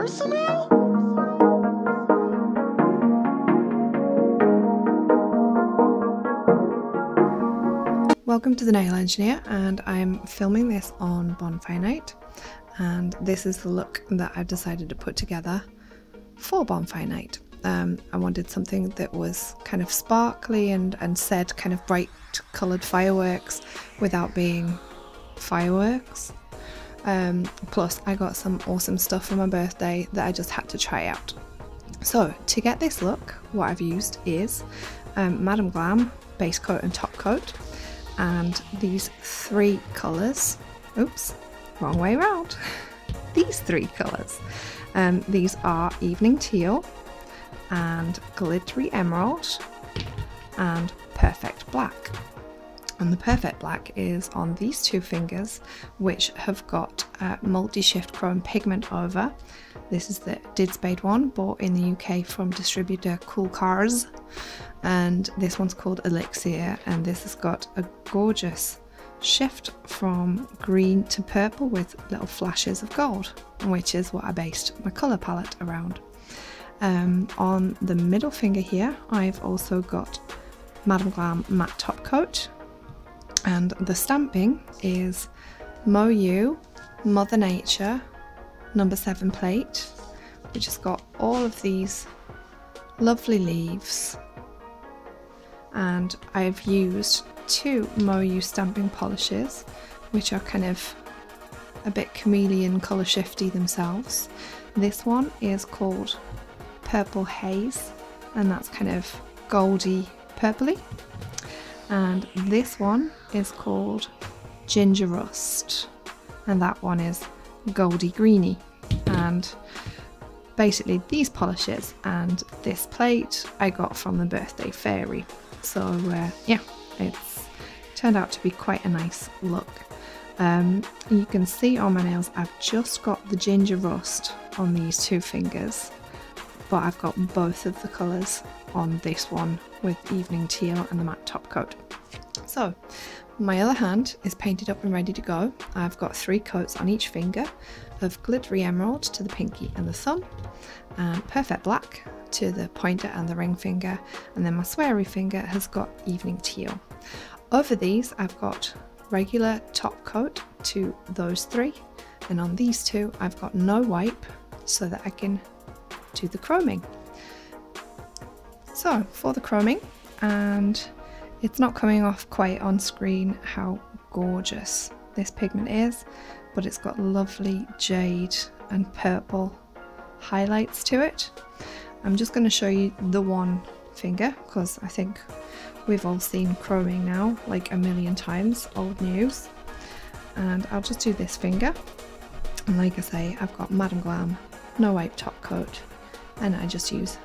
Arceneaux? Welcome to the Nail Engineer, and I'm filming this on bonfire night, and this is the look that I've decided to put together for bonfire night. I wanted something that was kind of sparkly and said kind of bright coloured fireworks without being fireworks. Plus I got some awesome stuff for my birthday that I just had to try out. So to get this look, what I've used is Madam Glam base coat and top coat, and these three colours. Oops, wrong way round. These three colours. These are Evening Teal and Glittery Emerald and Perfect Black. And the Perfect Black is on these two fingers, which have got multi-shift chrome pigment over. This is the Didspade one, bought in the UK from distributor Cool Carz, and this one's called Elixir, and this has got a gorgeous shift from green to purple with little flashes of gold, which is what I based my colour palette around. On the middle finger here, I've also got Madam Glam matte top coat, and the stamping is MoYou Mother Nature number 7 plate, which has got all of these lovely leaves, and I've used two MoYou stamping polishes, which are kind of a bit chameleon colour shifty themselves. This one is called Purple Haze, and that's kind of goldy purpley, and this one is called Ginger Rust, and that one is goldy greeny. And basically these polishes and this plate I got from the birthday fairy, so yeah, it's turned out to be quite a nice look. You can see on my nails I've just got the ginger rust on these two fingers, but I've got both of the colours on this one with Evening Teal and the matte top coat. So my other hand is painted up and ready to go. I've got 3 coats on each finger of Glittery Emerald to the pinky and the thumb, and Perfect Black to the pointer and the ring finger, and then my Sweary finger has got Evening Teal. Over these I've got regular top coat to those 3, and on these 2 I've got no wipe so that I can do the chroming. So for the chroming, and it's not coming off quite on screen how gorgeous this pigment is, but it's got lovely jade and purple highlights to it. I'm just going to show you the one finger because I think we've all seen chroming now like a million times, old news, and I'll just do this finger. And like I say, I've got Madam Glam no wipe top coat, and I just use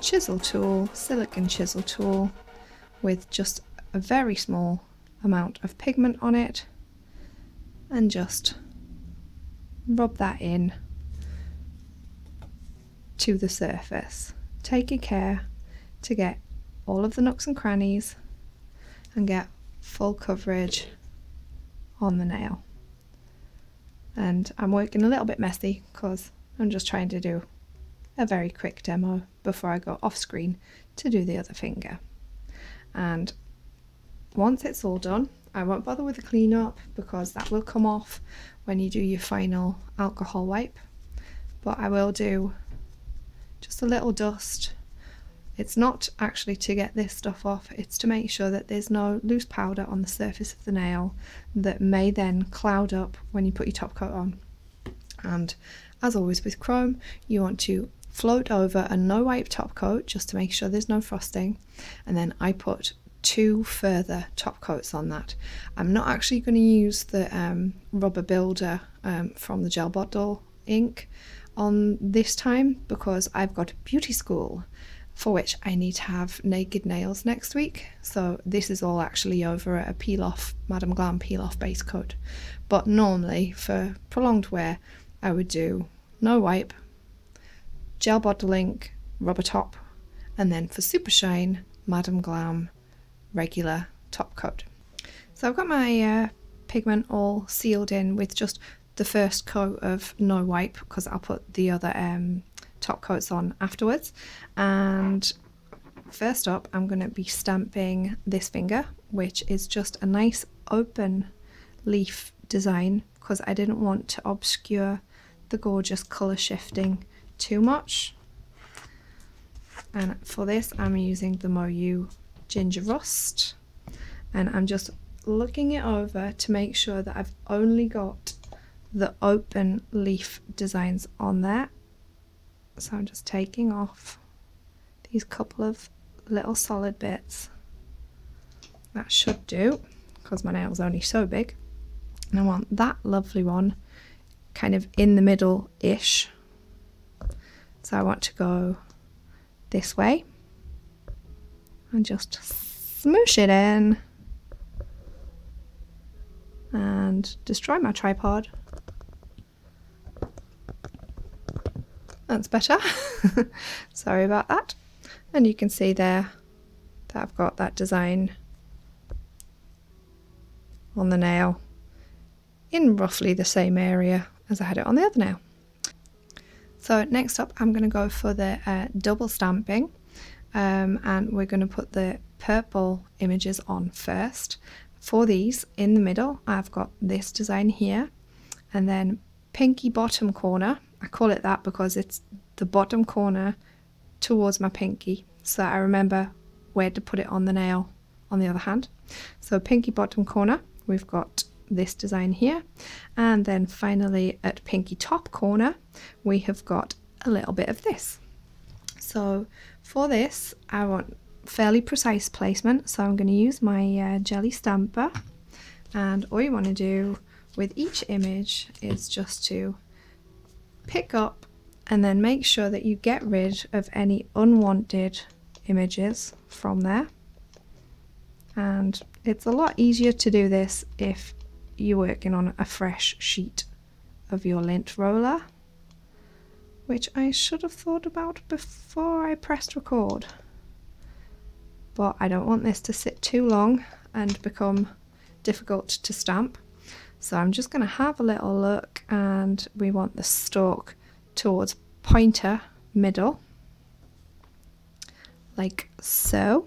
chisel tool, silicone chisel tool, with just a very small amount of pigment on it, and just rub that in to the surface, taking care to get all of the nooks and crannies and get full coverage on the nail. And I'm working a little bit messy because I'm just trying to do a very quick demo before I go off screen to do the other finger. And once it's all done, I won't bother with the cleanup because that will come off when you do your final alcohol wipe, but I will do just a little dust. It's not actually to get this stuff off, it's to make sure that there's no loose powder on the surface of the nail that may then cloud up when you put your top coat on. And as always with chrome, you want to float over a no wipe top coat just to make sure there's no frosting, and then I put 2 further top coats on that. I'm not actually going to use the rubber builder from the gel bottle ink on this time because I've got beauty school for which I need to have naked nails next week, so this is all actually over a peel off Madam Glam peel off base coat. But normally for prolonged wear I would do no wipe, gel bottle ink, rubber top, and then for super shine, Madam Glam regular top coat. So I've got my pigment all sealed in with just the the first coat of no wipe because I'll put the other top coats on afterwards. And first up, I'm going to be stamping this finger, which is just a nice open leaf design because I didn't want to obscure the gorgeous colour shifting too much. And for this, I'm using the MoYou Ginger Rust, and I'm just looking it over to make sure that I've only got the open leaf designs on there. So I'm just taking off these couple of little solid bits. That should do, because my nail's only so big. And I want that lovely one kind of in the middle-ish. So I want to go this way and just smoosh it in and destroy my tripod. That's better. Sorry about that. And you can see there that I've got that design on the nail in roughly the same area as I had it on the other nail. So next up, I'm going to go for the double stamping, and we're going to put the purple images on first. For these, in the middle, I've got this design here, and then Pinkie bottom corner. I call it that because it's the bottom corner towards my pinky, so I remember where to put it on the nail on the other hand. So Pinkie bottom corner, we've got this design here, and then finally at Pinkie top corner we have got a little bit of this. So for this I want fairly precise placement, so I'm going to use my jelly stamper, and all you want to do with each image is just to pick up and then make sure that you get rid of any unwanted images from there. And it's a lot easier to do this if you're working on a fresh sheet of your lint roller, which I should have thought about before I pressed record, but I don't want this to sit too long and become difficult to stamp. So I'm just going to have a little look, and we want the stalk towards pointer middle, like so.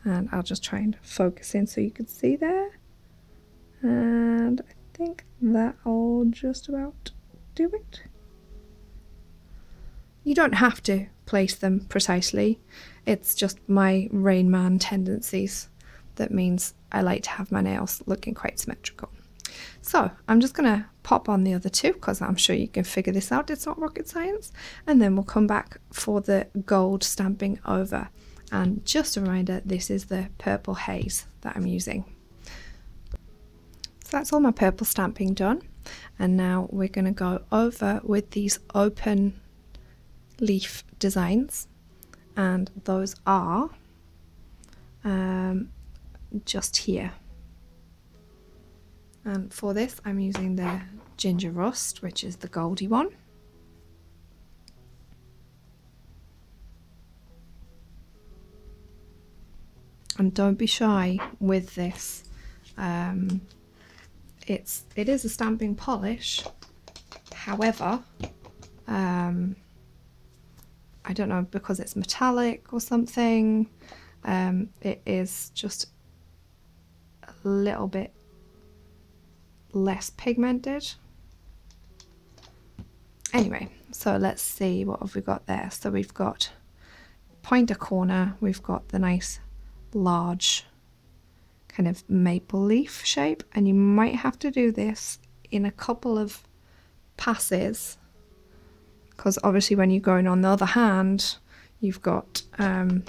And I'll just try and focus in so you can see there. And I think that'll just about do it. You don't have to place them precisely. It's just my Rain Man tendencies that means I like to have my nails looking quite symmetrical. So I'm just going to pop on the other two because I'm sure you can figure this out. It's not rocket science. And then we'll come back for the gold stamping over. And just a reminder, this is the purple Haze that I'm using. So that's all my purple stamping done. And now we're going to go over with these open leaf designs. And those are just here. And for this, I'm using the Ginger Rust, which is the goldy one. And don't be shy with this. It is a stamping polish. However, I don't know, because it's metallic or something, it is just a little bit less pigmented. Anyway, so let's see what have we got there. So we've got pointer corner, we've got the nice large kind of maple leaf shape, and you might have to do this in a couple of passes because obviously when you're going on the other hand you've got a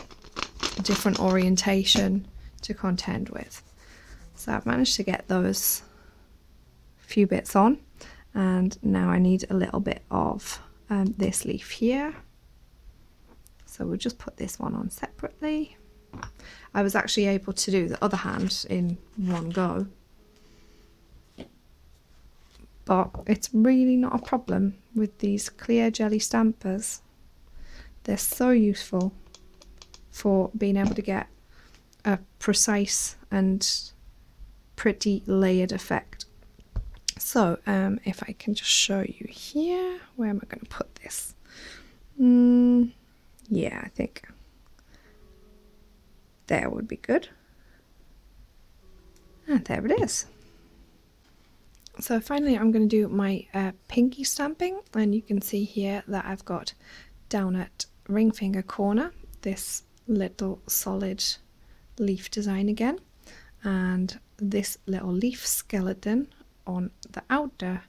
different orientation to contend with. So I've managed to get those few bits on, and now I need a little bit of this leaf here, so we'll just put this one on separately. I was actually able to do the other hand in one go, but it's really not a problem with these clear jelly stampers. They're so useful for being able to get a precise and pretty layered effect. So if I can just show you here, where am I going to put this? Yeah, I think there would be good. And there it is. So finally I'm going to do my Pinkie stamping, and you can see here that I've got down at ring finger corner this little solid leaf design again, and this little leaf skeleton on the outer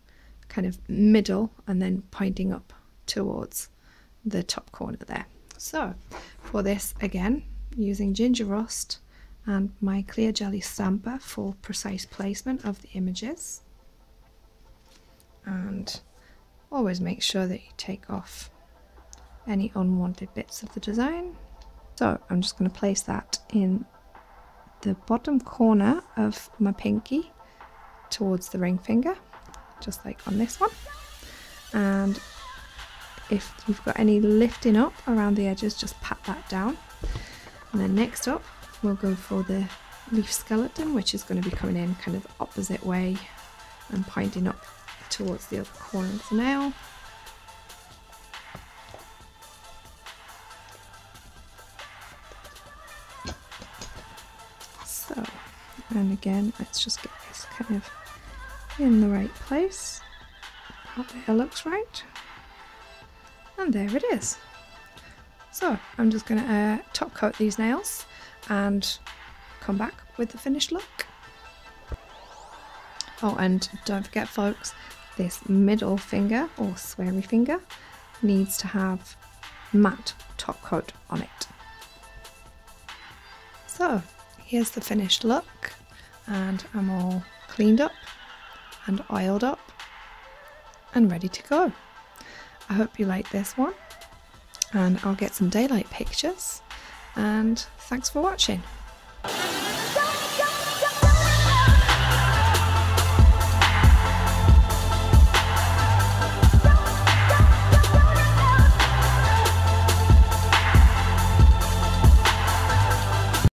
kind of middle and then pointing up towards the top corner there. So for this, again, using ginger rust and my clear jelly stamper for precise placement of the images, and always make sure that you take off any unwanted bits of the design. So I'm just going to place that in the bottom corner of my Pinkie towards the ring finger, just like on this one. And if you've got any lifting up around the edges, just pat that down. And then next up we'll go for the leaf skeleton, which is going to be coming in kind of the opposite way and pointing up towards the other corner of the nail. So, and again, let's just get this kind of in the right place. Hope it looks right. And there it is. So I'm just going to top coat these nails and come back with the finished look. Oh, and don't forget folks, this middle finger or Sweary finger needs to have matte top coat on it. So here's the finished look, and I'm all cleaned up and oiled up and ready to go. I hope you like this one, and I'll get some daylight pictures, and thanks for watching.